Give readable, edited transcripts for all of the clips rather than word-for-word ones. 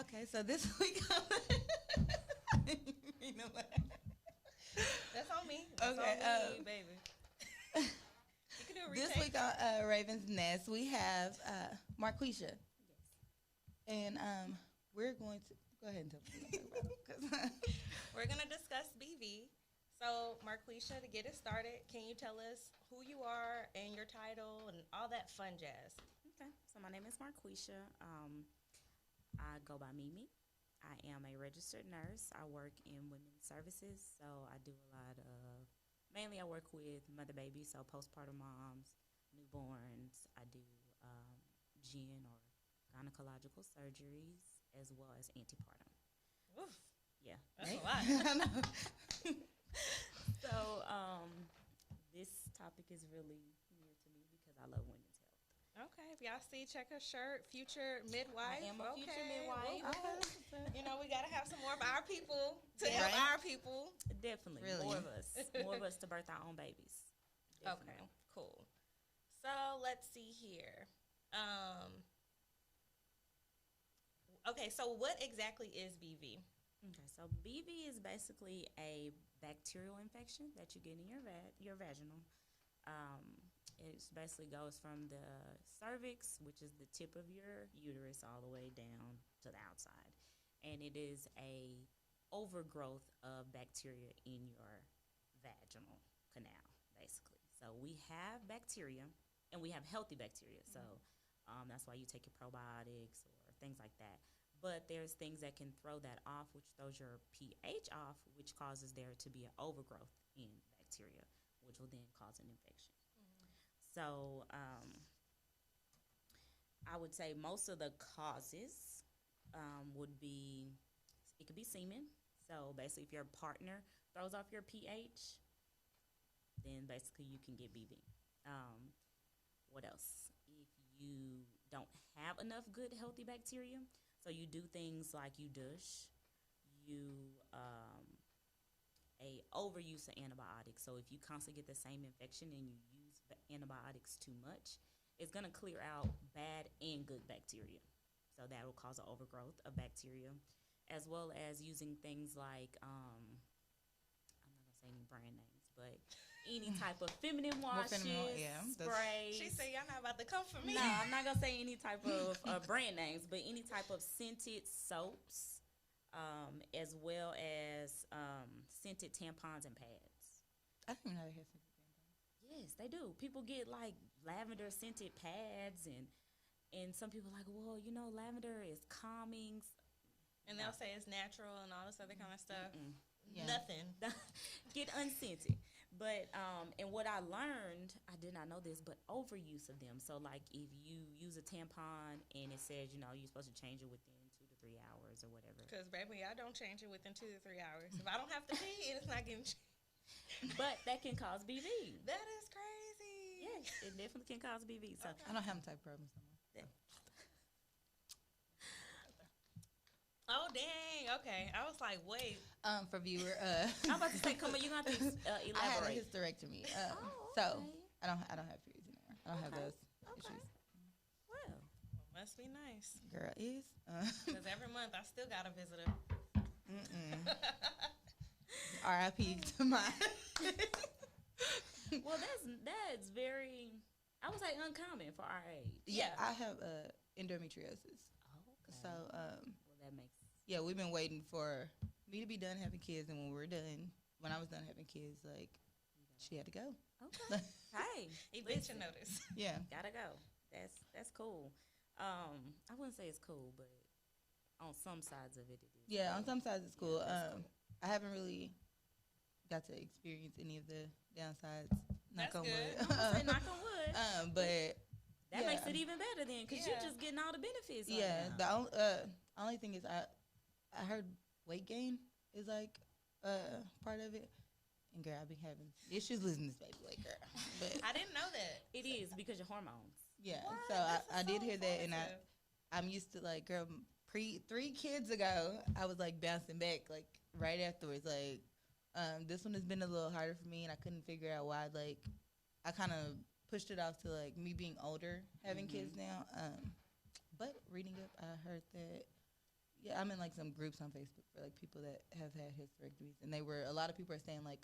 Okay, so this week, you know what? That's on me. That's on me, baby. You can do a retake. This week on Raven's Nest, we have MarQuicha. Yes. And we're going to go ahead and tell me what we're talking about. We're going to discuss BV. So, MarQuicha, to get it started, can you tell us who you are and your title and all that fun jazz? Okay. So my name is MarQuicha. I go by Mimi. I am a registered nurse. I work in women's services, so I do a lot of, mainly I work with mother babies, so postpartum moms, newborns. I do GN or gynecological surgeries as well as antepartum. Oof, Yeah. that's a lot. So this topic is really near to me because I love women's health. Okay, if y'all see, check her shirt, future midwife. I am a future midwife. Well, you know, we got to have some more of our people to Yeah. help our people. Definitely. Really? More of us. More of us to birth our own babies. Definitely. Okay, cool. So let's see here. Okay, so what exactly is BV? Okay, so BV is basically a bacterial infection that you get in your vaginal. It basically goes from the cervix, which is the tip of your uterus, all the way down to the outside, and it is a overgrowth of bacteria in your vaginal canal, basically. So we have bacteria, and we have healthy bacteria. So that's why you take your probiotics or things like that. But there's things that can throw that off, which throws your pH off, which causes there to be an overgrowth in bacteria, which will then cause an infection. So I would say most of the causes would be, it could be semen. So basically if your partner throws off your pH, then basically you can get BV. What else? If you don't have enough good healthy bacteria, so you do things like you douche, you a overuse of antibiotics. So if you constantly get the same infection and you use antibiotics too much, it's going to clear out bad and good bacteria. So that will cause an overgrowth of bacteria, as well as using things like, I'm not going to say any brand names, but any type of feminine washes, sprays. She said, y'all not about to come for me. No, I'm not going to say any type of brand names, but any type of scented soaps, as well as scented tampons and pads. I didn't even know they had scented tampons. Yes, they do. People get like lavender scented pads, and some people are like, well, you know, lavender is calming. And they'll say it's natural and all this other kind of stuff. Yeah. Nothing. Get unscented. But and what I learned, I did not know this, but overuse of them. So like if you use a tampon and it says, you know, you're supposed to change it within 2 to 3 hours or whatever. Because baby, I don't change it within 2 to 3 hours. If I don't have to pee, it's not getting changed. But that can cause BV. That is crazy. Yes, it definitely can cause BV. So I don't have them type of problems no more. Oh dang! Okay, I was like, wait. For viewer, I'm about to say, come on, you got to elaborate. I had a hysterectomy, okay. so I don't have periods anymore. I don't have those issues. Well, Must be nice. Girl is. Because every month I still got a visitor. R.I.P. to mine. well, that's very, I would say, uncommon for our age. Yeah, I have endometriosis. Oh, okay. So, well, that makes. yeah, we've been waiting for me to be done having kids, and when we're done, when I was done having kids, like, she had to go. Okay. Hey, Eviction notice. Yeah. gotta go. That's cool. I wouldn't say it's cool, but on some sides of it, it is. Yeah, cool. on some sides it's cool. Yeah, cool. I haven't really got to experience any of the downsides. Knock That's on good. wood. I'm gonna say knock on wood. But That yeah. makes it even better then, because Yeah. you're just getting all the benefits. yeah, right now. the only thing is I heard weight gain is like part of it. And girl, I've been having issues losing this baby weight, girl. But I didn't know that. It is because your hormones. yeah, What? so This is I did so hear that, and informative. I'm used to like, girl, 3 kids ago, I was like bouncing back like right afterwards. Like this one has been a little harder for me, and I couldn't figure out why. Like I kind of pushed it off to like me being older, having kids now. But reading up, I heard that Yeah, I'm in like some groups on Facebook for like people that have had hysterectomies, and a lot of people are saying like,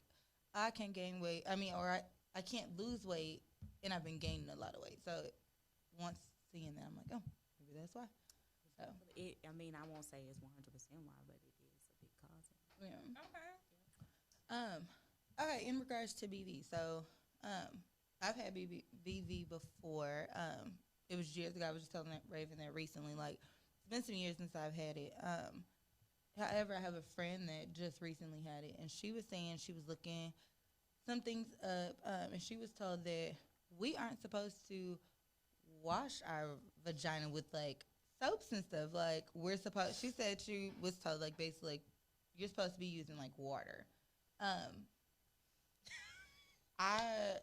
I can't gain weight. I mean, or I can't lose weight, and I've been gaining a lot of weight. So once seeing that, I'm like, oh, maybe that's why. So I mean, I won't say it's 100% why, but it is a big cause. yeah. Okay. Okay. In regards to BV, so I've had BV before. It was years ago. I was just telling Raven that recently, like it's been some years since I've had it. However, I have a friend that just recently had it, and she was saying she was looking some things up, and she was told that we aren't supposed to wash our vagina with like soaps and stuff. Like we're supposed. She said she was told like basically like, you're supposed to be using like water. I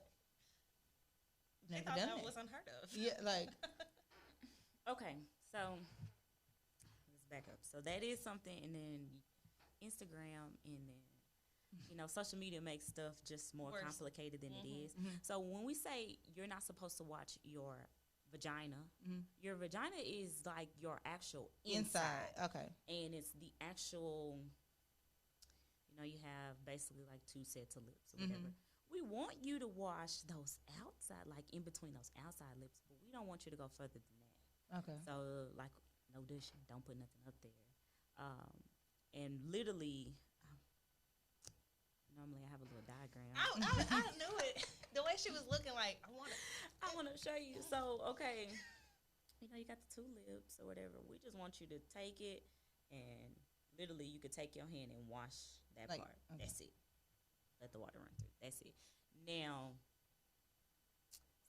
She never thought done that that. was unheard of. Yeah, like Okay, so let's back up. So that is something, and then Instagram, and then social media makes stuff just more Worse. complicated than it is. Mhm. So when we say you're not supposed to watch your vagina, your vagina is like your actual inside. Okay. And it's the actual, you have basically like two sets of lips or whatever. We want you to wash those outside, like in between those outside lips, but we don't want you to go further than that. Okay. So, like, no douching, don't put nothing up there. And literally, normally I have a little diagram. I knew it. The way she was looking, like I want to show you. So, okay, you got the two lips or whatever. We just want you to take it, and literally, you could take your hand and wash that Like, part. okay. That's it. Let the water run through. That's it. Now,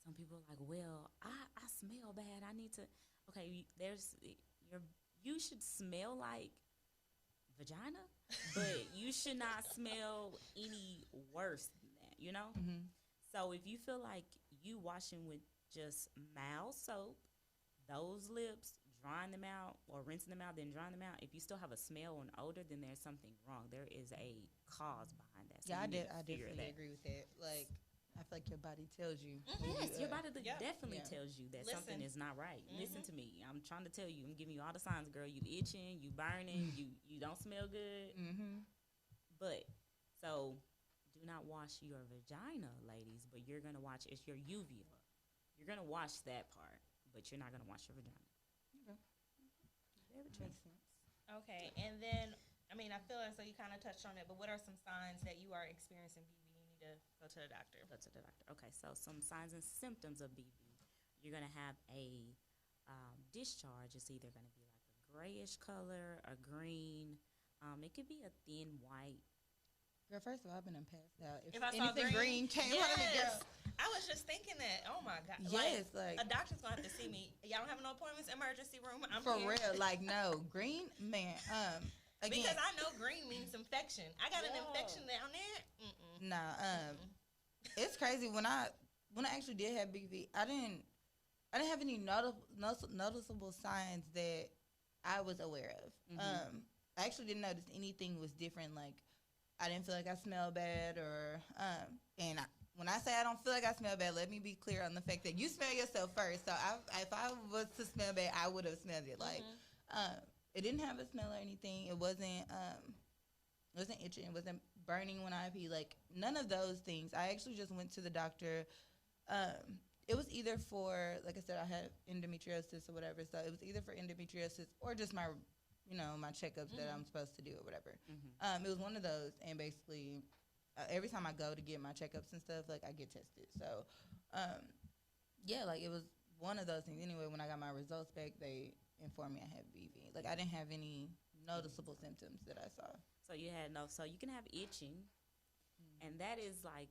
some people are like, well, I smell bad. I need to. Okay, you should smell like vagina, but you should not smell any worse than that, So if you feel like you washing with just mild soap, those lips, drying them out or rinsing them out, then drying them out, if you still have a smell or an odor, then there's something wrong. There is a cause behind that. So Yeah, I definitely agree with that. Like, I feel like your body tells you. Yes, your body Yeah. definitely Yeah. tells you that Listen. something is not right. Listen to me. I'm trying to tell you. I'm giving you all the signs, girl. You itching, you burning, you don't smell good. But, so, do not wash your vagina, ladies, but you're going to watch, it's your uvula. You're going to wash that part, but you're not going to wash your vagina. Okay. Very true. Makes sense. Okay, and then I mean I feel as though you kind of touched on it, but what are some signs that you are experiencing BV? You need to go to the doctor. Go to the doctor. Okay, so some signs and symptoms of BV. You're going to have a discharge. It's either going to be like a grayish color, a green. It could be a thin white. Girl, first of all, I've been passed out. If I saw anything green came out of me, yes. girl. I was just thinking that. Oh my god. Yes, like a doctor's gonna have to see me. Y'all don't have no appointments, emergency room. I'm for here. real. Like no green, man. Again, Because I know green means infection. I got an Yeah. infection down there. nah. It's crazy when I actually did have BV. I didn't have any noticeable signs that I was aware of. I actually didn't notice anything was different. Like I didn't feel like I smelled bad, or when I say I don't feel like I smell bad, let me be clear on the fact that you smell yourself first. So if I was to smell bad, I would have smelled it. Like it didn't have a smell or anything. It wasn't itching. It wasn't burning when I pee. Like none of those things. I actually just went to the doctor. It was either for, like I said, I had endometriosis or whatever. So it was either for endometriosis or just my my checkups that I'm supposed to do or whatever. It was one of those, and basically every time I go to get my checkups and stuff, like I get tested. So, yeah, like it was one of those things. Anyway, when I got my results back, they informed me I had BV. Like I didn't have any noticeable symptoms that I saw. So so you can have itching, and that is like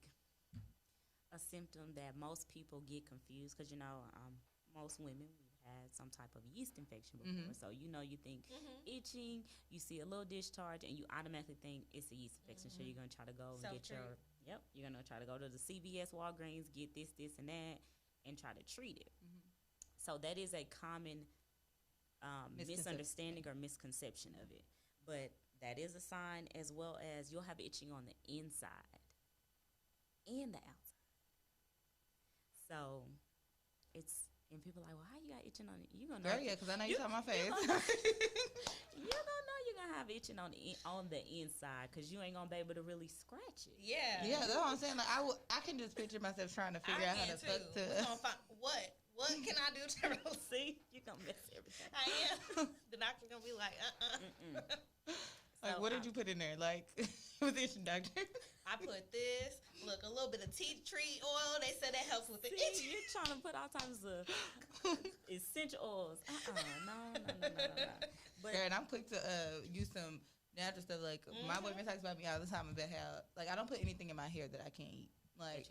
a symptom that most people get confused because most women we've had some type of yeast infection before. So you think itching, you see a little discharge, and you automatically think it's a yeast infection. So you're gonna try to go and get you're gonna try to go to the CVS, Walgreens, get this, and that, and try to treat it. So that is a common misunderstanding or misconception of it. But that is a sign, as well as you'll have itching on the inside and the outside. So And people like, well, how you got itching on it? You gonna know. Girl, yeah, because I know you saw my face. You gonna know you're gonna have itching on the inside because you ain't gonna be able to really scratch it. Yeah. Yeah, that's what I'm saying. Like I can just picture myself trying to figure out how to fuck to. What can I do to see? You gonna mess everything. I am. The doctor's gonna be like, Like, what did you put in there? Like, with itching, doctor? I put this. Look, a little bit of tea tree oil. They said that helps with the itch. You're trying to put all types of essential oils. No. But and I'm quick to use some natural stuff. Like my boyfriend talks about me all the time about how like I don't put anything in my hair that I can't eat. Like,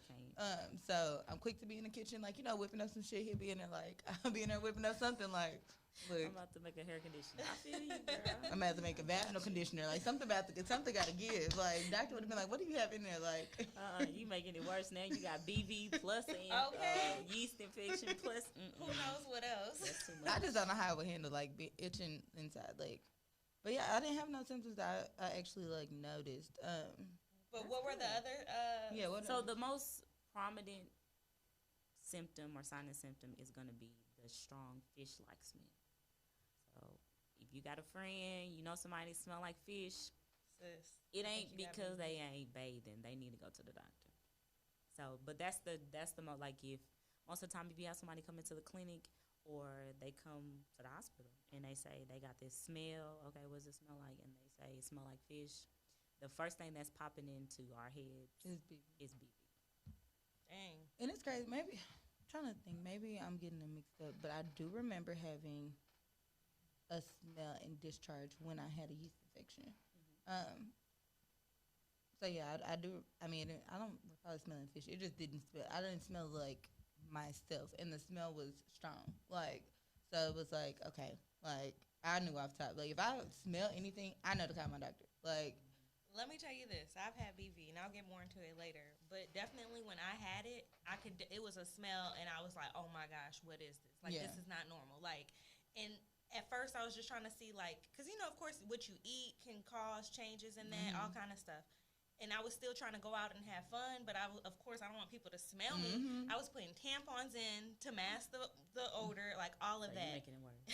so I'm quick to be in the kitchen, like, whipping up some shit. He'll be in there, like, I'll be in there whipping up something, like, look. I'm about to make a hair conditioner. I feel you, girl. I'm about to make a vaginal conditioner. Like, something got to give. Like, doctor would have been like, what do you have in there? Like, you making it worse now. You got BV plus yeast infection plus. Who knows what else? That's too much. I just don't know how I would handle, like, itching inside. Like, but yeah, I didn't have no symptoms that I actually, like, noticed. But what were the other? So the most prominent symptom or sign and symptom is going to be the strong fish-like smell. So if you got a friend, somebody smell like fish, sis, it ain't because they ain't bathing. They need to go to the doctor. So, but that's the most, like, if most of the time if you have somebody come into the clinic or they come to the hospital and they say they got this smell, okay, what does it smell like? And they say it smell like fish. The first thing that's popping into our heads is BV. Dang. And it's crazy. Maybe, I'm trying to think, maybe I'm getting them mixed up, but I do remember having a smell and discharge when I had a yeast infection. So yeah, I do. I mean, I don't recall smelling fish. It just didn't smell. I didn't smell like myself, and the smell was strong. Like, so it was like, okay, like I knew off top. Like, if I smell anything, I know to call my doctor. Like. Let me tell you this. I've had BV, and I'll get more into it later. But definitely when I had it, it was a smell, and I was like, oh, my gosh, what is this? Like, this is not normal. Like, and at first I was just trying to see, like, because, of course, what you eat can cause changes in that, all kind of stuff. And I was still trying to go out and have fun, but of course, I don't want people to smell me. I was putting tampons in to mask the odor, like all of that. Making it worse.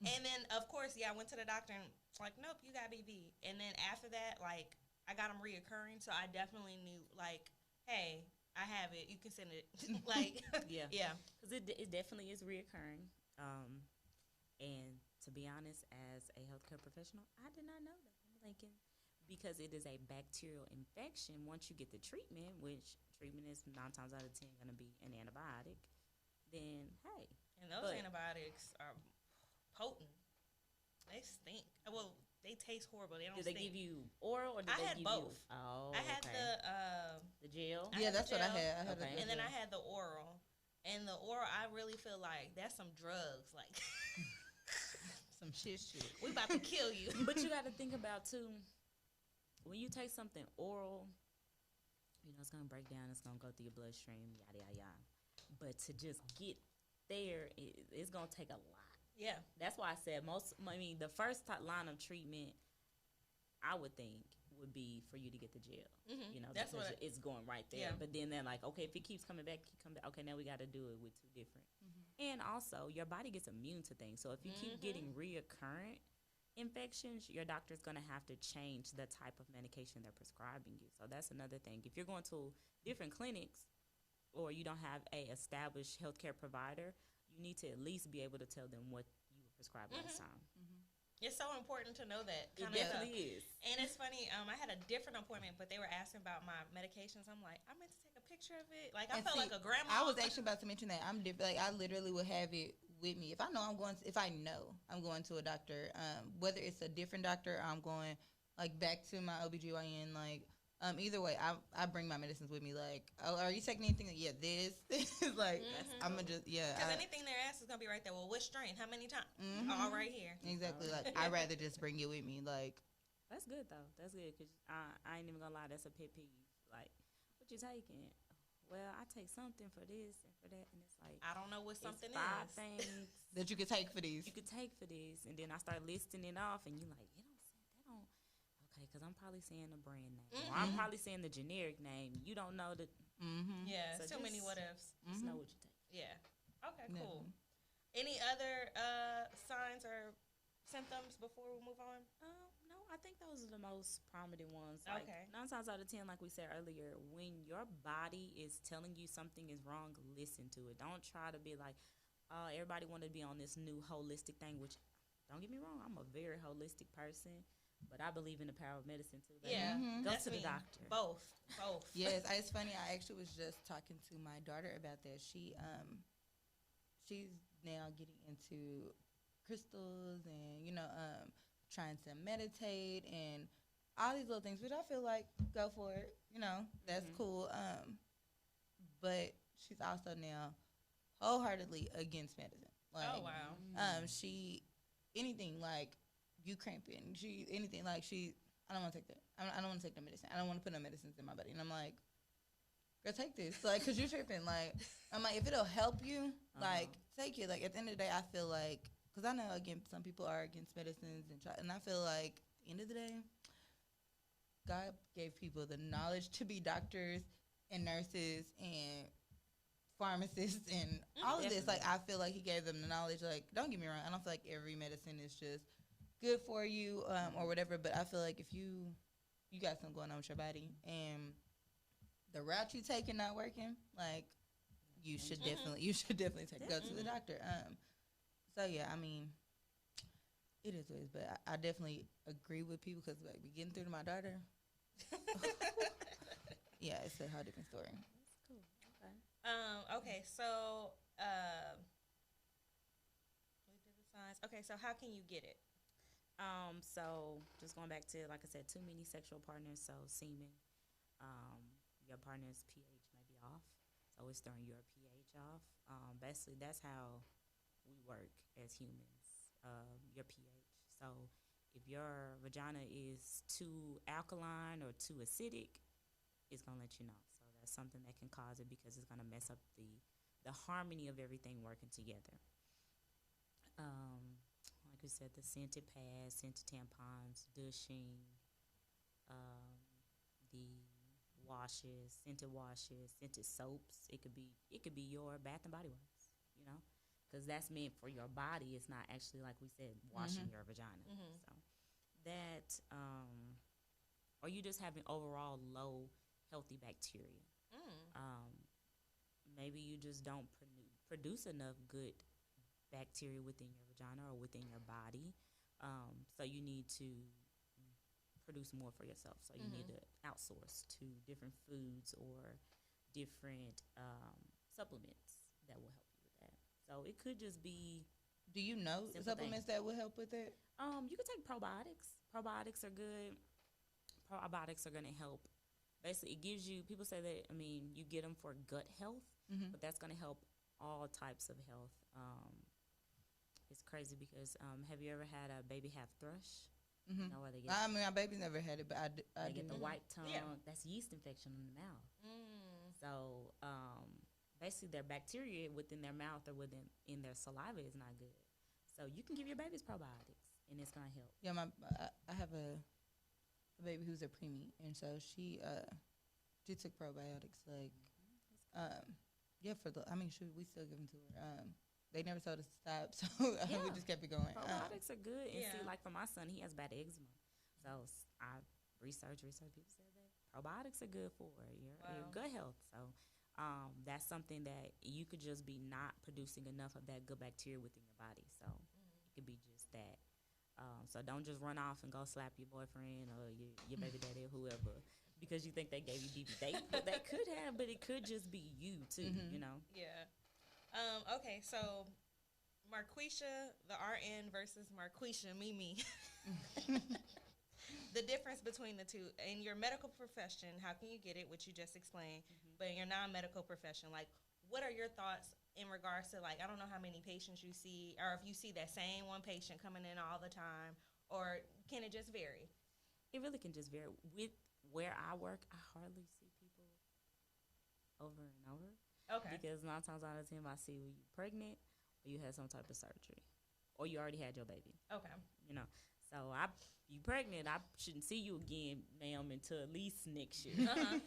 And then, of course, I went to the doctor and like, nope, you got BV. And then after that, like, I got them reoccurring, so I definitely knew, like, hey, I have it. You can send it. Like, yeah, because it definitely is reoccurring. And to be honest, as a healthcare professional, I did not know that. I'm thinking. Because it is a bacterial infection, once you get the treatment, which treatment is 9 times out of 10 going to be an antibiotic, then, hey. And those antibiotics are potent. They stink. Well, they taste horrible. They don't Did they stink. give you oral or did they give both. you? Oh, I had the gel? Yeah, that's what I had. And then I had the oral. And the oral, I really feel like that's some drugs. Like, some shit. We about to kill you. But you got to think about, too, when you take something oral, it's going to break down. It's going to go through your bloodstream, yada, yada, yada. But to just get there, it's going to take a lot. Yeah. That's why I said the first line of treatment, I would think, would be for you to get the gel. That's because what it's going right there. Yeah. But then they're like, okay, if it keeps coming back, okay, now we got to do it with 2 different. And also, your body gets immune to things. So if you keep getting reoccurrent infections, your doctor's going to have to change the type of medication they're prescribing you. So that's another thing. If you're going to different clinics or you don't have a established healthcare provider, you need to at least be able to tell them what you were prescribed last time. It's so important to know that. It definitely is. And it's funny, I had a different appointment, but they were asking about my medications. I'm like, I meant to take a picture of it. Like, I felt like a grandma. I was actually about to mention that. I'm different. Like, I literally would have it with me. If I know I'm going to a doctor, whether it's a different doctor or I'm going, like, back to my OBGYN, like, either way, I bring my medicines with me. Like, oh, are you taking anything? Yeah, this. Like, I'm going to just, Because anything they're asked is going to be right there. Well, what strain? How many times? All right here. Exactly. Like, I'd rather just bring it with me. Like, that's good, though. That's good because I ain't even going to lie. That's a pet peeve. Like, what you taking? Well, I take something for this and for that. And it's like, I don't know what something it's 5 is. things that you could take for these. You could take for this. And then I start listing it off and you're like, okay, because I'm probably saying the brand name. Or I'm probably saying the generic name. You don't know the. Yeah, so too many what ifs. Just know what you take. Yeah. Okay, Never. cool. Any other signs or symptoms before we move on? No, I think those are the most prominent ones. Like, Okay. 9 times out of 10, like we said earlier, when your body is telling you something is wrong, listen to it. Don't try to be like, everybody want to be on this new holistic thing, which, don't get me wrong, I'm a very holistic person, but I believe in the power of medicine too. Baby. Yeah, Go that's to the me. doctor. Both. Yes, it's funny. I actually was just talking to my daughter about that. She's now getting into crystals and trying to meditate and all these little things, which I feel like go for it. That's cool. But she's also now wholeheartedly against medicine. Like, Oh wow. She anything like you cramping. I don't want to take that. I don't want to take no medicine. I don't want to put no medicines in my body. And I'm like, girl, take this. Like, cause you're tripping. Like, I'm like, if it'll help you, like, take it. Like, at the end of the day, I feel like, cause I know again, some people are against medicines and I feel like, end of the day, God gave people the knowledge to be doctors and nurses and pharmacists and all of this. Like, I feel like He gave them the knowledge. Like, don't get me wrong, I don't feel like every medicine is just good for you or whatever. But I feel like if you got something going on with your body and the route you taking not working, like you should definitely go to the doctor. So yeah, I mean, it is what it is. But I definitely agree with people because like we getting through to my daughter. Yeah, it's a whole different story. That's cool. Okay. Okay, so we did the signs. Okay, so how can you get it? So just going back to, like I said, too many sexual partners, so semen. Your partner's pH may be off, so it's throwing your pH off. Basically, that's how we work as humans. Your pH. So if your vagina is too alkaline or too acidic, it's gonna let you know. So that's something that can cause it because it's gonna mess up the harmony of everything working together. Like we said, the scented pads, scented tampons, douching, the scented soaps. It could be your Bath and Body Works, because that's meant for your body. It's not actually, like we said, washing your vagina. So that, or you just having overall low healthy bacteria. Maybe you just don't produce enough good bacteria within your vagina or within your body. So you need to produce more for yourself. So you need to outsource to different foods or different supplements that will help you with that. So it could just be. Do you know supplements that will help with it? You could take probiotics. Probiotics are good. Probiotics are going to help. Basically, it gives you. People say that. I mean, you get them for gut health, but that's going to help all types of health. It's crazy because have you ever had a baby have thrush? You know where they get. I mean, my baby's never had it, but I get the white tongue. Yeah. That's yeast infection in the mouth. So basically, their bacteria within their mouth or in their saliva is not good. So you can give your babies probiotics, and it's gonna help. Yeah, I have a baby who's a preemie, and so she took probiotics like we still give them to her. They never told us to stop, so we just kept it going. Probiotics are good. And see, like for my son, he has bad eczema. So I research. People said that probiotics are good for your gut health. So that's something that you could just be not producing enough of that good bacteria within your body. So it could be just that. So don't just run off and go slap your boyfriend or your baby daddy or whoever because you think they gave you DV. They could have, but it could just be you too, Yeah. Okay, so MarQuicha, the RN versus MarQuicha, Mimi. The difference between the two. In your medical profession, how can you get it, which you just explained, but in your non-medical profession, like, what are your thoughts in regards to, like, I don't know how many patients you see, or if you see that same one patient coming in all the time, or can it just vary? It really can just vary. With where I work, I hardly see people over and over. Okay. Because 9 times out of 10, I see you pregnant or you had some type of surgery or you already had your baby. Okay. So you pregnant, I shouldn't see you again, ma'am, until at least next year. But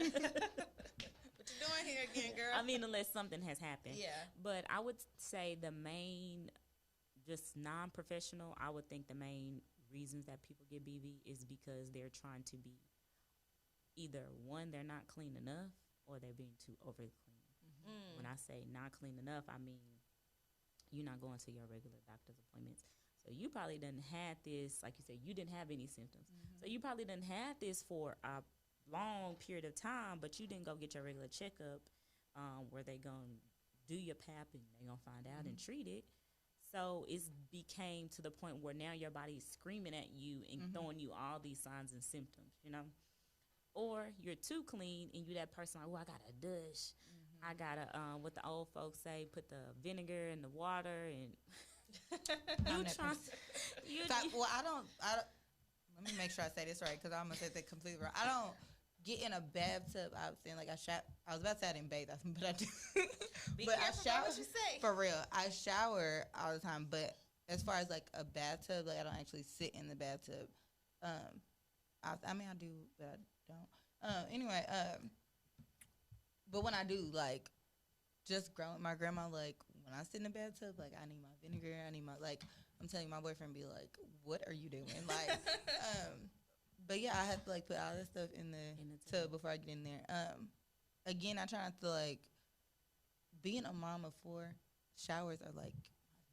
you're doing here again, girl? I mean, unless something has happened. Yeah. But I would say the main, just non-professional, I would think the main reasons that people get BV is because they're trying to be either, one, they're not clean enough, or they're being too overly clean. When I say not clean enough, I mean you're not going to your regular doctor's appointments. So you probably done had this, like you said, you didn't have any symptoms. So you probably done had this for a long period of time, but you didn't go get your regular checkup where they going to do your pap and they going to find out and treat it. So it's became to the point where now your body is screaming at you and throwing you all these signs and symptoms, you know? Or you're too clean and you that person like, oh, I got to dush. I got to, what the old folks say, put the vinegar in the water and... Well, I don't. Let me make sure I say this right because I'm gonna say that completely wrong. I don't get in a bathtub. I was saying like I was about to say I didn't bathe, but I do. But I shower. What you say. For real, I shower all the time. But as far as like a bathtub, like I don't actually sit in the bathtub. I mean I do, but I don't. Anyway, but when I do, like, just growing, my grandma like. When I sit in the bathtub, like, I need my vinegar, like, I'm telling you, my boyfriend be like, what are you doing? Like, but yeah, I have to, like, put all that stuff in the tub before I get in there. Again, I try not to, like, being a mom of 4, showers are, like,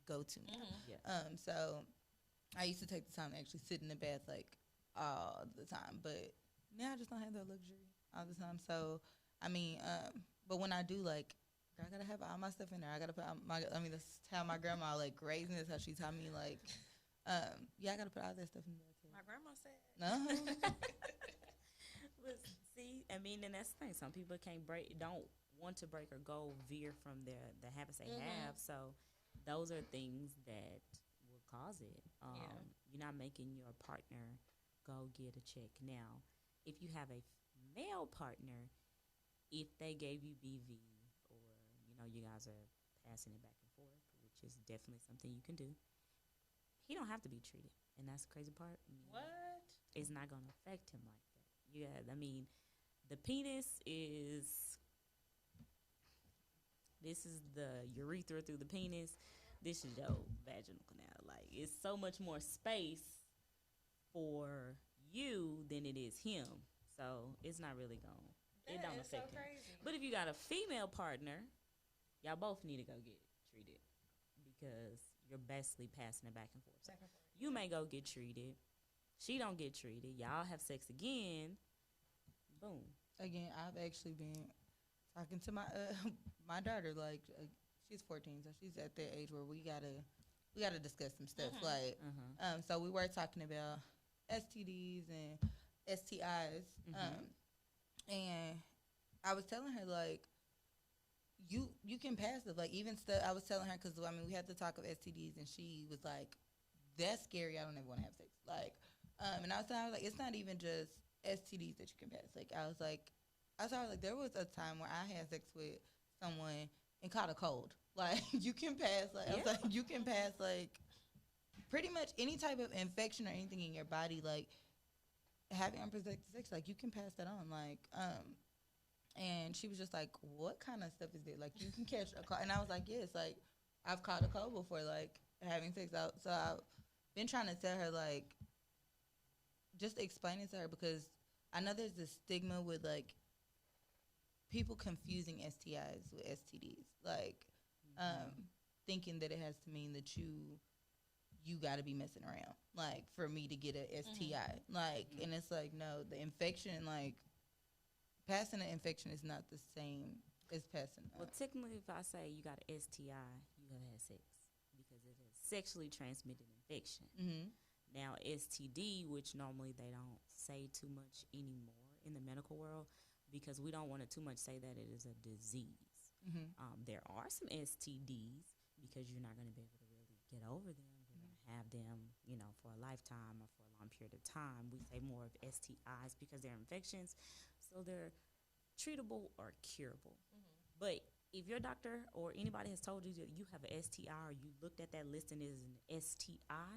go-to now. Yeah. So I used to take the time to actually sit in the bath, like, all the time. But now I just don't have that luxury all the time. So, I mean, but when I do, like, I gotta have all my stuff in there. I gotta put that's how my grandma like raised me. That's how she taught me like, yeah, I gotta put all that stuff in there too. My grandma said. No. But see, I mean, and that's the thing. Some people don't want to break or go veer from the habits they have. So those are things that will cause it. You're not making your partner go get a check. Now, if you have a male partner, if they gave you BV, you guys are passing it back and forth, which is definitely something you can do. He don't have to be treated, and that's the crazy part. What? It's not going to affect him like that. Yeah, I mean, the penis is... This is the urethra through the penis. This is your vaginal canal. Like, it's so much more space for you than it is him. So, it's not really going... It don't affect him. Crazy. But if you got a female partner... Y'all both need to go get treated because you're basically passing it back and forth. So you may go get treated. She don't get treated. Y'all have sex again. Boom. Again, I've actually been talking to my my daughter. Like she's 14, so she's at that age where we gotta discuss some stuff. Like, so we were talking about STDs and STIs, and I was telling her like. You can pass it. Like, even stuff, I was telling her, because, I mean, we had to talk of STDs, and she was like, that's scary. I don't ever want to have sex. Like, and I was telling her, like, it's not even just STDs that you can pass. Like, I was like, there was a time where I had sex with someone and caught a cold. Like, you can pass, like, I was like, you can pass, like, pretty much any type of infection or anything in your body, like, having unprotected sex, like, you can pass that on. Like, and she was just like, what kind of stuff is it? Like, you can catch a cold. And I was like, yes, like, I've caught a cold before, like, having sex out. So I've been trying to tell her, like, just explain it to her because I know there's this stigma with, like, people confusing STIs with STDs. Like, thinking that it has to mean that you got to be messing around, like, for me to get a STI. Like, and it's like, no, the infection, like, passing an infection is not the same as passing. Well, technically, if I say you got an STI, you gotta have sex because it is sexually transmitted infection. Now, STD, which normally they don't say too much anymore in the medical world, because we don't want to too much say that it is a disease. There are some STDs because you're not going to be able to really get over them. You're going to have them, for a lifetime or for a long period of time. We say more of STIs because they're infections. So they're treatable or curable. But if your doctor or anybody has told you that you have an STI or you looked at that list and it is an STI,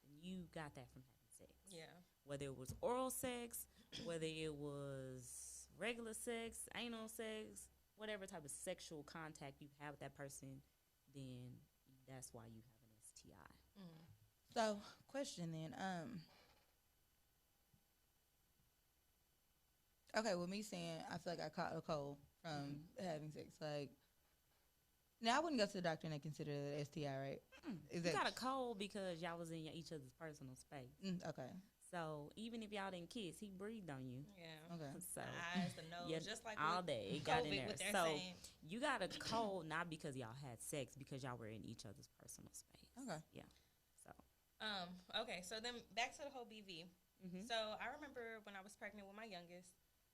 then you got that from having sex. Yeah. Whether it was oral sex, whether it was regular sex, anal sex, whatever type of sexual contact you have with that person, then that's why you have an STI. Mm. So, question then. Okay, with me saying I feel like I caught a cold from having sex, like, now I wouldn't go to the doctor and they consider it an STI, right? You got a cold because y'all was in each other's personal space. Okay. So even if y'all didn't kiss, he breathed on you. Yeah. Okay. So the eyes, the nose, just like all day it got in there. So saying. you got a cold not because y'all had sex, because y'all were in each other's personal space. Okay. Yeah. So. Okay. So then back to the whole BV. Mm-hmm. So I remember when I was pregnant with my youngest,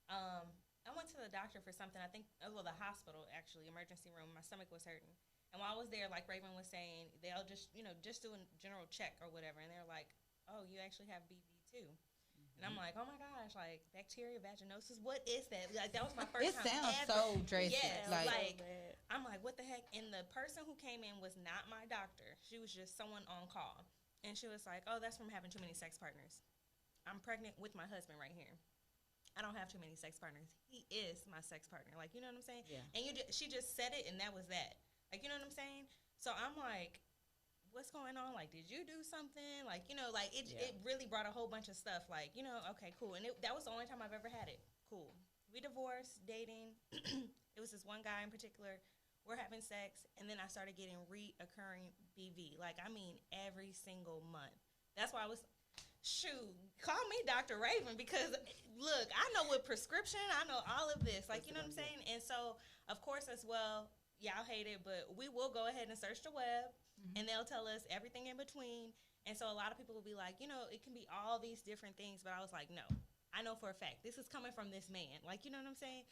I went to the doctor for something. I think, the hospital actually, emergency room. My stomach was hurting, and while I was there, like Raven was saying, they'll just just do a general check or whatever, and they're like, "Oh, you actually have BV too." And I'm like, oh my gosh, like bacterial vaginosis, what is that? Like that was my first time. It sounds so drastic. Yes, like I'm like, what the heck? And the person who came in was not my doctor. She was just someone on call, and she was like, oh, that's from having too many sex partners. I'm pregnant with my husband right here. I don't have too many sex partners. He is my sex partner. Like, you know what I'm saying? Yeah. And she just said it, and that was that. Like, you know what I'm saying? So I'm like, what's going on? Like, did you do something? Like, like it really brought a whole bunch of stuff. Like, okay, cool. And that was the only time I've ever had it. Cool. We divorced, dating. It was this one guy in particular. We're having sex, and then I started getting reoccurring BV. Like, I mean, every single month. That's why I was, call me Dr. Raven, because, look, I know with prescription, I know all of this. Like, you know what I'm saying? And so, of course, as well, y'all hate it, but we will go ahead and search the web. And they'll tell us everything in between. And so a lot of people will be like, it can be all these different things. But I was like, no, I know for a fact this is coming from this man. Like, you know what I'm saying?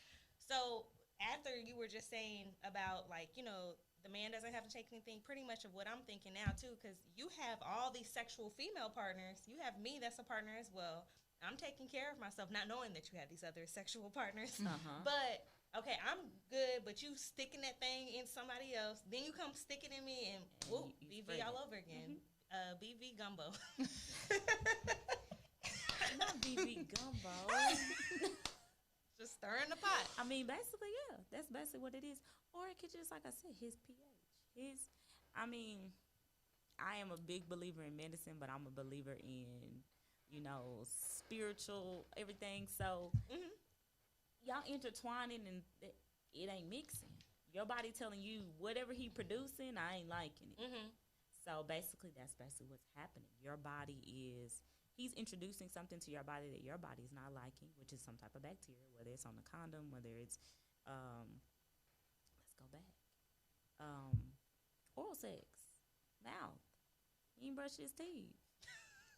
So after you were just saying about, like, the man doesn't have to take anything, pretty much of what I'm thinking now, too, because you have all these sexual female partners. You have me that's a partner as well. I'm taking care of myself, not knowing that you have these other sexual partners. But okay, I'm good, but you sticking that thing in somebody else, then you come stick it in me, and whoop, BV all over again. BV gumbo. Not BV gumbo. Just stirring the pot. I mean, basically, yeah, that's basically what it is. Or it could just, like I said, his pH. I am a big believer in medicine, but I'm a believer in, spiritual everything. So, y'all intertwining and it ain't mixing. Your body telling you whatever he producing, I ain't liking it. So basically, that's basically what's happening. Your body he's introducing something to your body that your body is not liking, which is some type of bacteria, whether it's on the condom, whether it's, let's go back, oral sex, mouth. He ain't brushed his teeth.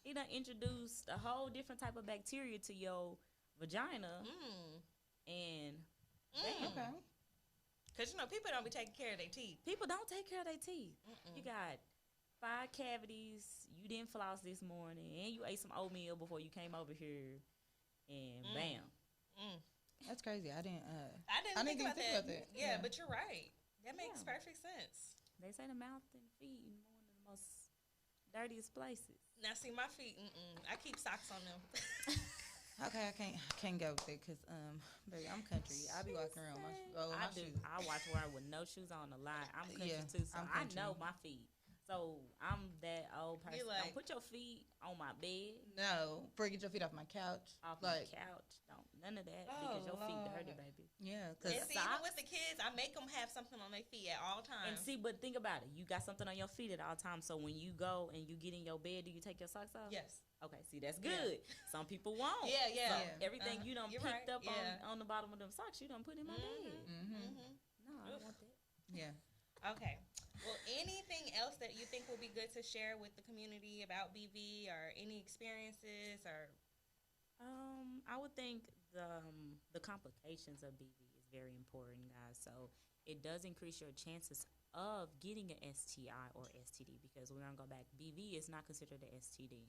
He done introduced a whole different type of bacteria to your vagina. And okay, because people don't be taking care of their teeth. People don't take care of their teeth. You got 5 cavities. You didn't floss this morning, and you ate some oatmeal before you came over here, and bam. That's crazy. I didn't think about that. Yeah, but you're right. That makes perfect sense. They say the mouth and feet are one of the most dirtiest places. Now, see, my feet. I keep socks on them. Okay, I can't go with it because baby, I'm country. I be walking around my shoes. I watch wear with no shoes on a lot. I'm country too, so I know my feet. So I'm that old person. Don't put your feet on my bed. No, get your feet off my couch. Off my couch. Don't none of that because your feet dirty, baby. Yeah, because even with the kids, I make them have something on their feet at all times. And see, but think about it. You got something on your feet at all times. So when you go and you get in your bed, do you take your socks off? Yes. Okay, see, that's good. Some people won't. Yeah. So everything you done picked up on the bottom of them socks, you done put in my bed. No, I don't want that. Yeah. Okay. Well, anything else that you think will be good to share with the community about BV or any experiences or? I would think the complications of BV is very important, guys. So it does increase your chances of getting an STI or STD because we're gonna go back. BV is not considered an STD,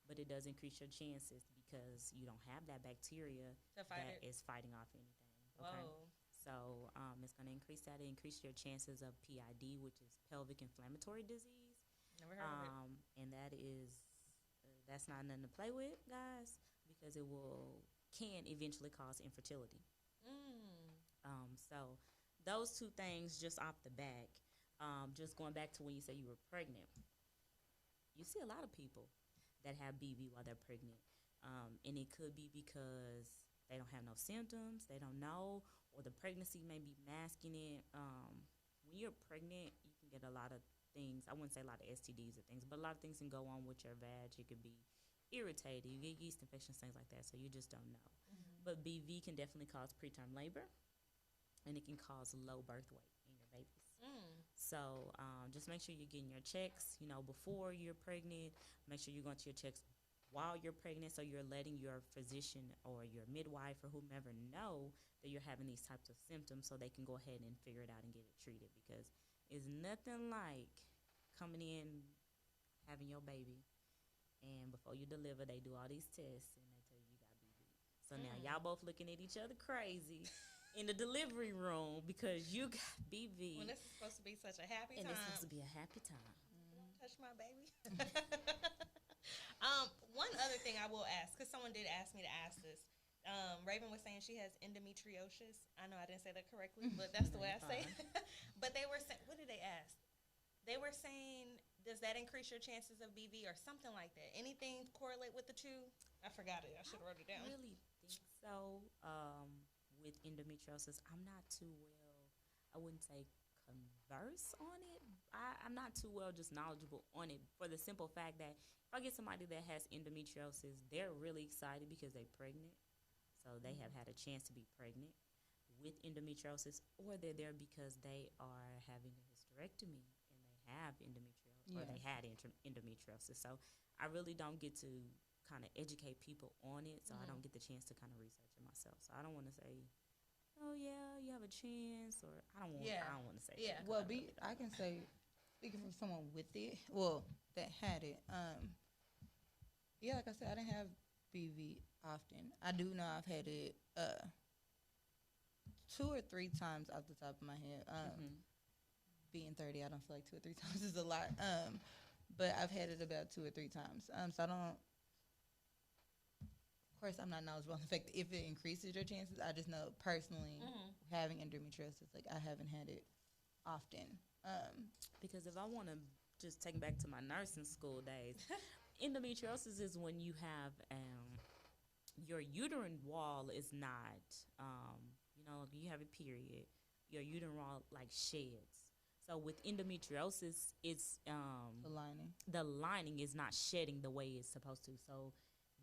but it does increase your chances because you don't have that bacteria that is fighting off anything. Okay. Whoa. So it's going to increase that. It increases your chances of PID, which is pelvic inflammatory disease. Never heard of it. And that's not nothing to play with, guys, because it can eventually cause infertility. So those two things just off the back. Just going back to when you say you were pregnant, you see a lot of people that have BV while they're pregnant. And it could be because they don't have no symptoms, they don't know, or the pregnancy may be masking it. When you're pregnant, you can get a lot of things. I wouldn't say a lot of STDs or things, but a lot of things can go on with your vag. It could be irritated, you get yeast infections, things like that, so you just don't know. But BV can definitely cause preterm labor, and it can cause low birth weight in your babies. So just make sure you're getting your checks, before you're pregnant. Make sure you're going to your checks while you're pregnant, so you're letting your physician or your midwife or whomever know that you're having these types of symptoms, so they can go ahead and figure it out and get it treated. Because it's nothing like coming in, having your baby, and before you deliver, they do all these tests, and they tell you got BV. So now y'all both looking at each other crazy in the delivery room because you got BV. When this is supposed to be such a happy time. And it's supposed to be a happy time. Don't touch my baby. One other thing I will ask, because someone did ask me to ask this. Raven was saying she has endometriosis. I know I didn't say that correctly, but that's the way I say it. But they were saying, what did they ask? They were saying, does that increase your chances of BV or something like that? Anything correlate with the two? I forgot it. I should have wrote it down. I really think so. With endometriosis, I'm not too well, I wouldn't say converse on it. I'm not too well just knowledgeable on it, for the simple fact that if I get somebody that has endometriosis, they're really excited because they're pregnant. So they have had a chance to be pregnant with endometriosis, or they're there because they are having a hysterectomy and they have endometriosis, or they had endometriosis. So I really don't get to kind of educate people on it, so I don't get the chance to kind of research it myself. So I don't want to say, oh yeah, you have a chance, or I don't want to say that. Well, I can say, speaking from someone with it, well, that had it. Like I said, I didn't have BV often. I do know I've had it 2 or 3 times off the top of my head. Being 30, I don't feel like 2 or 3 times is a lot. But I've had it about 2 or 3 times. So I don't. Of course, I'm not knowledgeable on the fact that if it increases your chances. I just know personally, having endometriosis, like I haven't had it often. Because if I want to just take back to my nursing school days, endometriosis is when you have your uterine wall is not, you have a period, your uterine wall like sheds. So with endometriosis, it's the lining is not shedding the way it's supposed to. So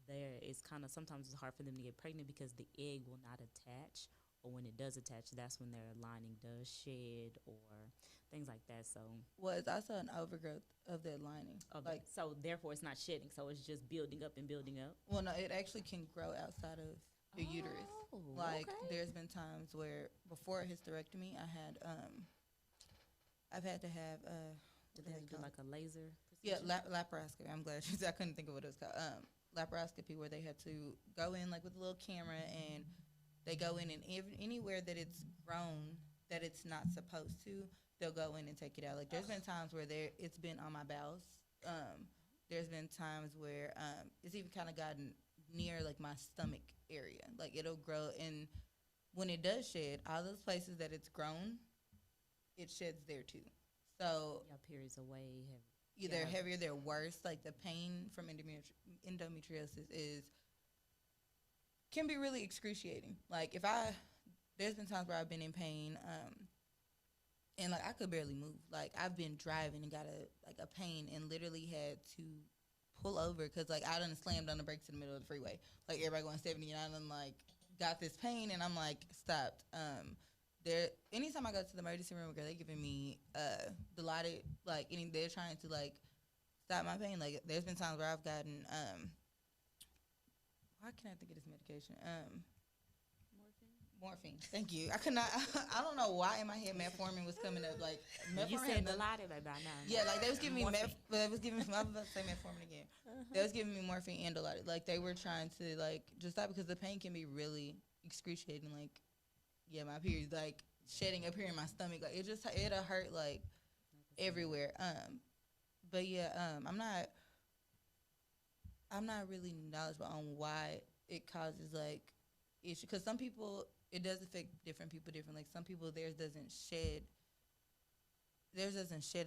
there is kind of, sometimes it's hard for them to get pregnant because the egg will not attach, or when it does attach, that's when their lining does shed or things like that. So it's also an overgrowth of that lining. Okay. So therefore it's not shedding, so it's just building up and building up. Well, no, it actually can grow outside of your uterus. Like there's been times where before a hysterectomy, I've had to have Did they have to do like a laser procedure? Yeah, laparoscopy. I'm glad I couldn't think of what it was called. Laparoscopy, where they had to go in like with a little camera, and they go in, and anywhere that it's grown that it's not supposed to, they'll go in and take it out. Like there's been times where it's been on my bowels. There's been times where it's even kind of gotten near like my stomach area. Like it'll grow, and when it does shed, all those places that it's grown, it sheds there too. So your periods are way heavy. They're heavier, they're worse. Like the pain from endometriosis can be really excruciating. Like there's been times where I've been in pain, and like I could barely move. Like I've been driving and got a pain and literally had to pull over because like I done slammed on the brakes in the middle of the freeway. Like everybody going 70, and I done like got this pain, and I'm like stopped. Anytime I go to the emergency room, girl, they giving me Dilaudid, like they're trying to like stop my pain. Like there's been times where I've gotten why can't I think of this medication? Morphine. Thank you. I could not. I don't know why in my head metformin was coming up. Like metformin. You said Dilaudid, baby. I know. Yeah, like they was giving me I was about to say metformin again. They was giving me morphine and Dilaudid. Like they were trying to like just stop, because the pain can be really excruciating. Like my period, like shedding up here in my stomach. Like it'll hurt like everywhere. But I'm not really knowledgeable on why it causes like issue because some people it does affect different people different. Like some people theirs doesn't shed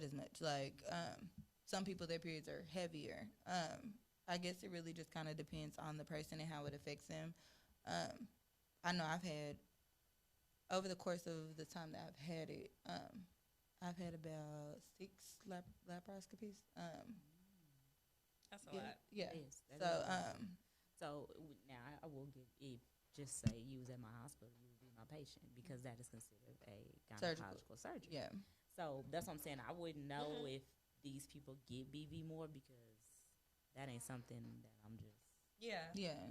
as much. Like some people their periods are heavier. I guess it really just kind of depends on the person and how it affects them. I know I've had over the course of the time that I've had it, I've had about 6 laparoscopies. That's a lot. Yeah. So now I will give if just say you was at my hospital, you would be my patient because that is considered a gynecological surgery. Yeah. So that's what I'm saying. I wouldn't know if these people get BV more because that ain't something that I'm just. Yeah. Yeah.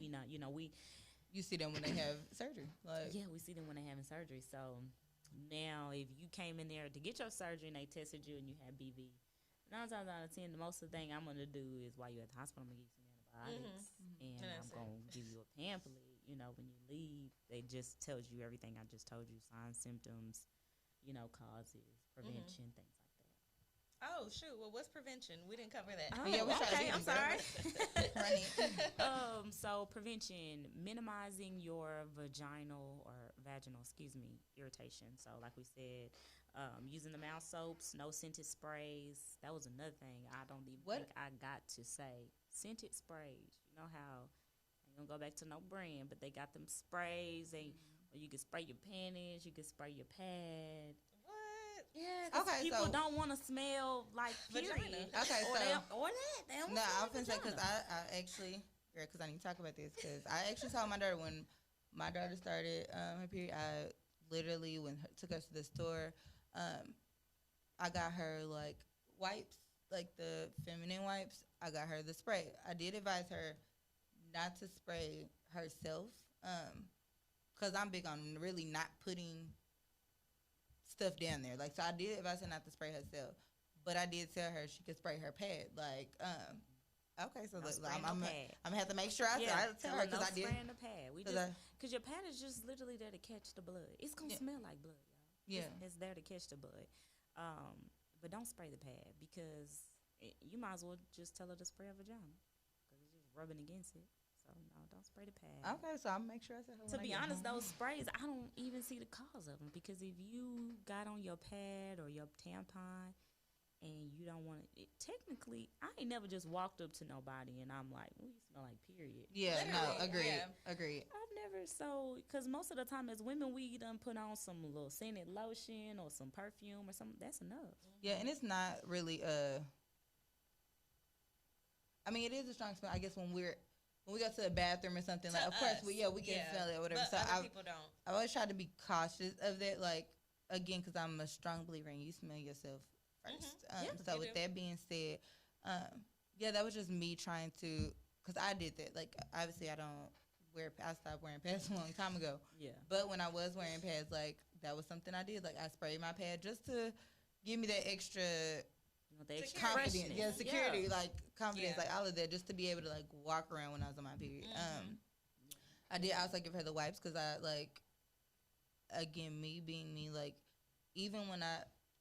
You see them when they have surgery. Like we see them when they're having surgery. So now if you came in there to get your surgery and they tested you and you had BV, 9 times out of 10, the most of the thing I'm gonna do is while you're at the hospital, I'm gonna give you some antibiotics and I'm gonna give you a pamphlet. When you leave, they just tells you everything I just told you: signs, symptoms, causes, prevention, things like that. Oh shoot! Well, what's prevention? We didn't cover that. Oh, yeah, okay. I'm sorry. Running. So prevention, minimizing your vaginal irritation. So like we said, using the mouth soaps, no scented sprays. That was another thing I don't even think I got to say. Scented sprays. You know how I ain't gonna go back to no brand, but they got them sprays. Or you can spray your panties, you can spray your pad. Yeah, okay, people don't want to smell like vagina. Okay, They don't no, I'm finna say because I actually, girl, because I need to talk about this because I actually told my daughter when my daughter started her period, I literally took her to the store, I got her like wipes, like the feminine wipes. I got her the spray. I did advise her not to spray herself because I'm big on really not putting stuff down there. Like, so I did advise her not to spray herself, but I did tell her she could spray her pad. Like, okay, so I'm gonna have to make sure I tell her because I did. Spraying the pad. Because your pad is just literally there to catch the blood. It's gonna smell like blood, y'all. Yeah, it's there to catch the blood. But don't spray the pad because you might as well just tell her to spray her vagina because it's just rubbing against it. So no, don't spray the pad. Okay, so I'll make sure I tell her. To be honest, those sprays, I don't even see the cause of them because if you got on your pad or your tampon and you don't want it, technically, I ain't never just walked up to nobody and I'm like, well, you smell like period. Yeah, literally, no, agreed, yeah. agreed. I've never, because most of the time as women, we done put on some little scented lotion or some perfume or something. That's enough. Yeah, and it's not really, I mean, it is a strong smell, I guess, when we go to the bathroom or something, like, of course, we can smell it or whatever. But so other people don't. I always try to be cautious of that, like, again, because I'm a strong believer in you smell yourself first. So with that being said, that was just me trying to, because I did that. Like, obviously, I stopped wearing pads a long time ago. Yeah. But when I was wearing pads, like, that was something I did. Like, I sprayed my pad just to give me that extra confidence, security, like confidence, like all of that, just to be able to like walk around when I was on my period. I did also give her the wipes because I like, again, me being me, like even when I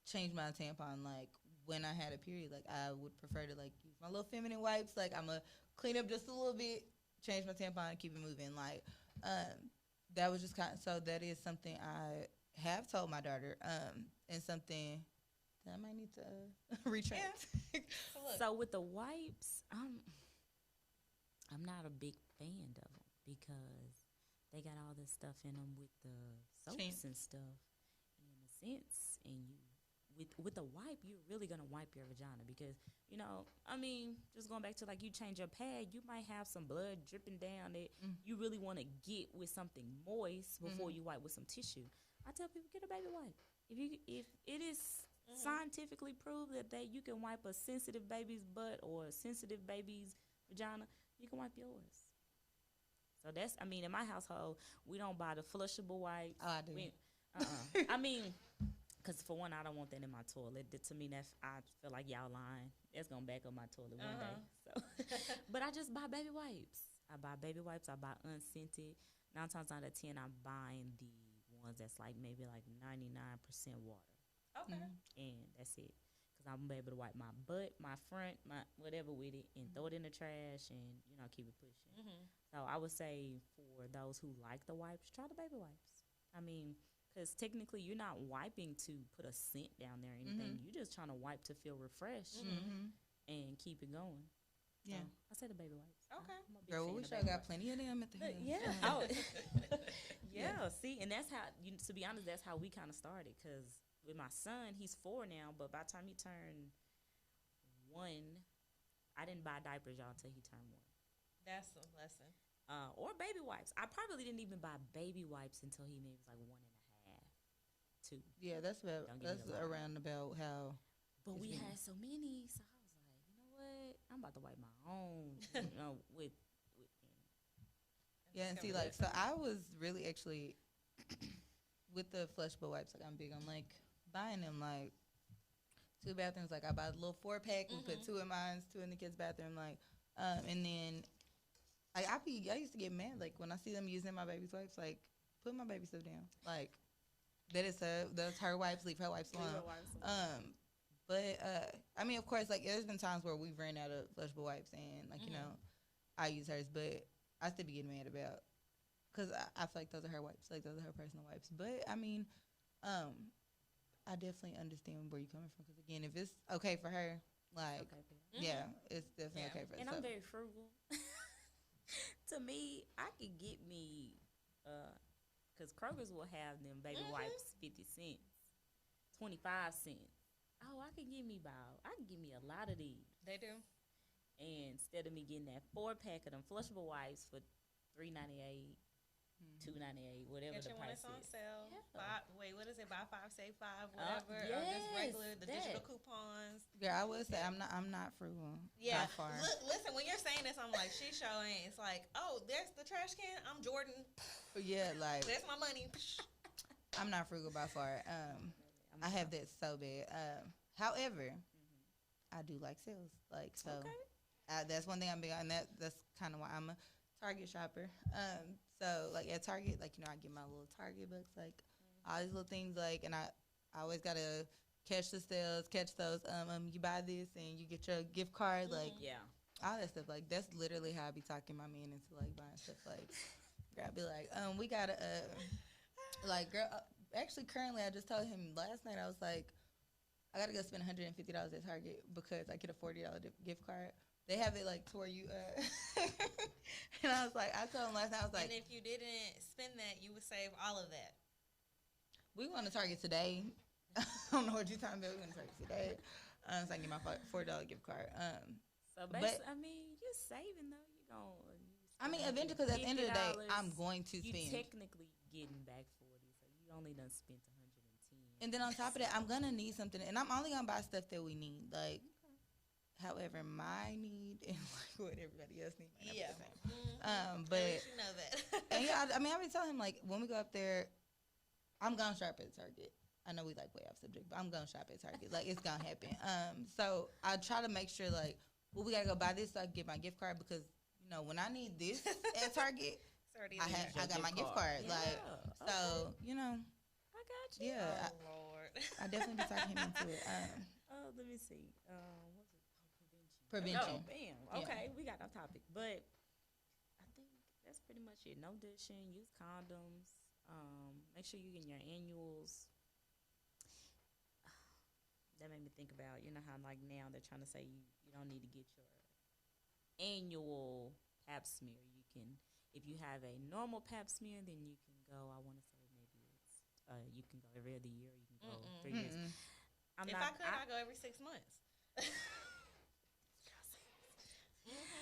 changed my tampon, like when I had a period, like I would prefer to like use my little feminine wipes. Like I'm gonna clean up just a little bit, change my tampon, and keep it moving. Like that was just so that is something I have told my daughter, and something I might need to retract. Yeah. So with the wipes, I'm not a big fan of them because they got all this stuff in them with the soaps and stuff and the scents. And with a wipe, you're really gonna wipe your vagina because just going back to like you change your pad, you might have some blood dripping down that you really want to get with something moist before you wipe with some tissue. I tell people get a baby wipe if it is scientifically proved that you can wipe a sensitive baby's butt or a sensitive baby's vagina, you can wipe yours. So that's, in my household, we don't buy the flushable wipes. Oh, I do. Because for one, I don't want that in my toilet. To me, I feel like y'all lying. That's going to back up my toilet one day. So, but I just buy baby wipes. I buy unscented. 9 times out of 10, I'm buying the ones that's like maybe like 99% water. Okay. And that's it. because I'm gonna be able to wipe my butt, my front, my whatever with it, and throw it in the trash, and keep it pushing. So I would say for those who like the wipes, try the baby wipes. I mean, because technically you're not wiping to put a scent down there or anything. You're just trying to wipe to feel refreshed and keep it going. Yeah, so I say the baby wipes. Okay, girl, we sure got plenty of them at the house. Yeah, yeah. See, and that's how to be honest, that's how we kind of started. Because with my son, he's 4 now, but by the time he turned 1, I didn't buy diapers, y'all, until he turned 1. That's a lesson. Or baby wipes. I probably didn't even buy baby wipes until he maybe was like 1.5, 2. Yeah, that's around about how. But we had so many, so I was like, you know what? I'm about to wipe my own. With yeah, and see, like, so I was really actually with the flushable wipes. Like, I'm big on like buying them like 2 bathrooms. Like, I buy a little 4-pack. We put 2 in mine, 2 in the kids' bathroom. Like, and then I used to get mad like when I see them using my baby's wipes. Like, put my baby stuff down. Like, that's her wipes. Leave her wipes alone. But I mean, of course, like there's been times where we've ran out of flushable wipes, and like I use hers, but I still be getting mad about because I feel like those are her wipes, like those are her personal wipes. But I mean, I definitely understand where you're coming from because again, if it's okay for her, like yeah, it's definitely okay for her. And I'm very frugal. To me, I could get me because Kroger's will have them baby wipes 50 cents, 25 cents. Oh, I can give me a lot of these. They do. And instead of me getting that 4-pack of them flushable wipes for $3.98, $2.98, whatever the price is. On sale. Yeah. What is it? Buy 5, save 5, whatever. Or just regular, the digital coupons. Yeah, I would say I'm not frugal. Yeah. By far. Listen, when you're saying this, I'm like, she's showing. It's like, oh, there's the trash can. I'm Jordan. Yeah, like there's my money. I'm not frugal by far. I have that so bad. However, I do like sales. Like so, that's one thing I'm big on. That's kind of why I'm a Target shopper. So like at Target, like I get my little Target books, like all these little things, like, and I always gotta catch the sales, catch those. You buy this and you get your gift card, like all that stuff. Like that's literally how I be talking my man into like buying stuff. Like, girl, I be like, we gotta, like, girl. Actually, currently, I just told him last night, I was like, I got to go spend $150 at Target because I get a $40 gift card. They have it, like, to where you, and I was like, I told him last night, I was like. And if you didn't spend that, you would save all of that. We went to Target today. I don't know what you're talking about. We went to Target today. So I can get my $40 gift card. So, basically, I mean, you're saving, though. You're going to. I mean, eventually, because at the end of the day, I'm going to spend. You're technically getting back only done spent 110. And then on top of that, I'm gonna need something, and I'm only gonna buy stuff that we need. Like, however, my need and like what everybody else needs. Yeah. But you know that. And yeah, I mean, I be telling him like when we go up there, I'm gonna shop at Target. I know we like way off subject, but I'm gonna shop at Target. Like it's gonna happen. So I try to make sure like, well, we gotta go buy this so I can get my gift card because when I need this at Target. I got my gift card. Yeah. Like, so, I got you. Yeah. Lord. I definitely be talking him into it. Let me see. What's it? Prevention. Oh, bam. Okay, we got our topic. But I think that's pretty much it. No dishing. Use condoms. Make sure you're getting your annuals. That made me think about, how like now they're trying to say you don't need to get your annual pap smear. You can. If you have a normal pap smear, then you can go, I want to say maybe it's, you can go every other year, you can go 3 years. If I could, I'd go every 6 months.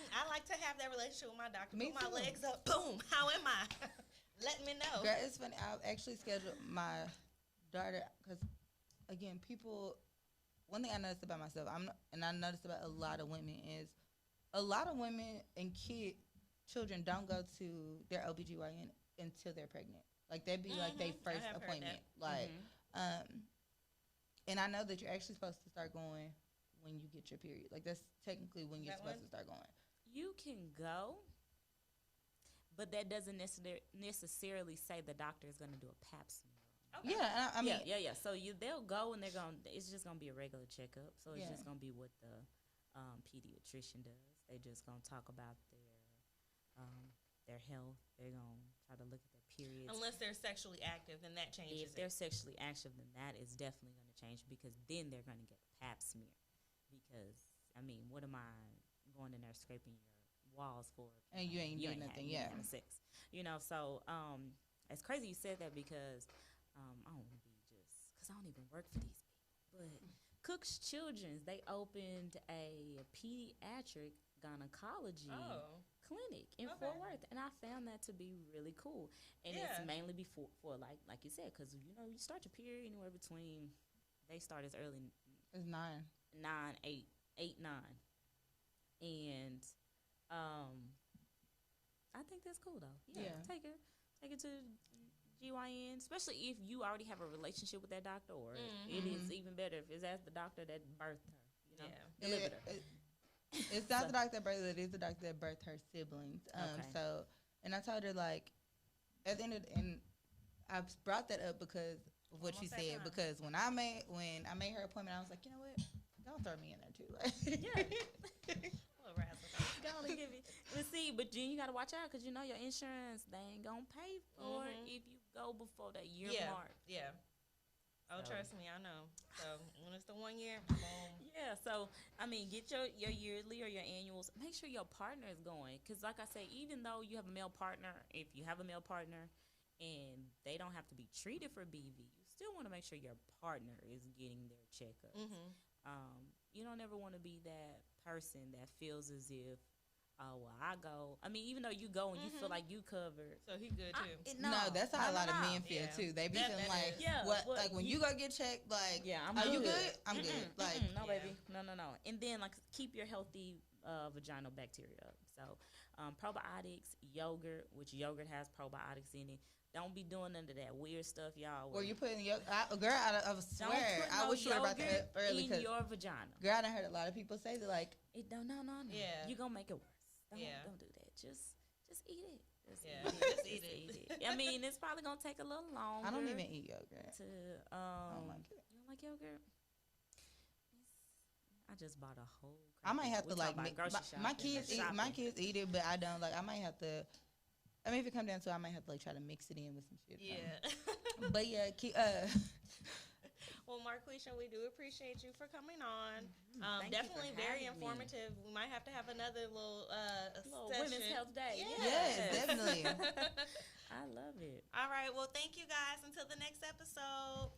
I like to have that relationship with my doctor. Put my legs up, boom, how am I? Let me know. Girl, it's funny, I actually scheduled my daughter, because, again, one thing I noticed about myself, and I noticed about a lot of women is, a lot of women and children don't go to their OBGYN until they're pregnant. Like, that'd be like their first appointment. Like, and I know that you're actually supposed to start going when you get your period. Like, that's technically when you're supposed to start going. You can go, but that doesn't necessarily say the doctor is going to do a pap smear on Okay. Yeah, I mean, yeah. So they'll go and it's just gonna be a regular checkup. So it's just gonna be what the pediatrician does. They just gonna talk about their health. They're gonna try to look at their periods. Unless they're sexually active, then that changes. If they're sexually active, then that is definitely gonna change because then they're gonna get a pap smear. Because I mean, what am I going in there scraping your walls for? And you ain't doing nothing. You ain't having sex. So it's crazy you said that because. I don't want to be just because I don't even work for these people. But Cook's Children's, they opened a pediatric gynecology clinic in Fort Worth, and I found that to be really cool. And it's mainly before for like you said, because you start your period anywhere between. They start as early as 9, 9, 8, 8, 9, and I think that's cool though. Yeah. Take it to GYN, especially if you already have a relationship with that doctor, or it is even better if it's as the doctor that birthed her, delivered her. It's not the doctor that birthed her, it is the doctor that birthed her siblings. So, and I told her, like, at the end of and I brought that up because of what she said, because when I made her appointment, I was like, you know what, don't throw me in there too. Like, but then you got to watch out because your insurance, they ain't going to pay for it if you go before that year mark. Yeah. Oh, trust me, I know. So when it's the 1 year, boom. Yeah, so, I mean, get your yearly or your annuals. Make sure your partner is going. Because, like I say, even though you have a male partner, if you have a male partner and they don't have to be treated for BV, you still want to make sure your partner is getting their checkups. You don't ever want to be that person that feels as if, oh, well, I go. I mean, even though you go and you feel like you covered. So he good, too. No, that's how a lot of men feel, too. They be feeling like, like, when you go get checked, like, are you good? I'm good. Like, no, baby. No. And then, like, keep your healthy vaginal bacteria up. So, probiotics, yogurt, which yogurt has probiotics in it. Don't be doing none of that weird stuff, y'all. Or you putting girl, I swear, I was sure about that early. In your vagina. Girl, I done heard a lot of people say that, like, no. Yeah. You're going to make it worse. Don't do that. Just eat it. Just eat it. I mean, it's probably gonna take a little longer. I don't even eat yogurt. I don't like it. You don't like yogurt? I just bought a whole. I might have to like my kids eat it, but I don't like. I might have to. I mean, if it comes down to it, I might have to like try to mix it in with some shit. But yeah, Well, MarQuicha, we do appreciate you for coming on. Definitely very informative. We might have to have another little Women's Health Day. Yes, definitely. I love it. All right. Well, thank you guys. Until the next episode.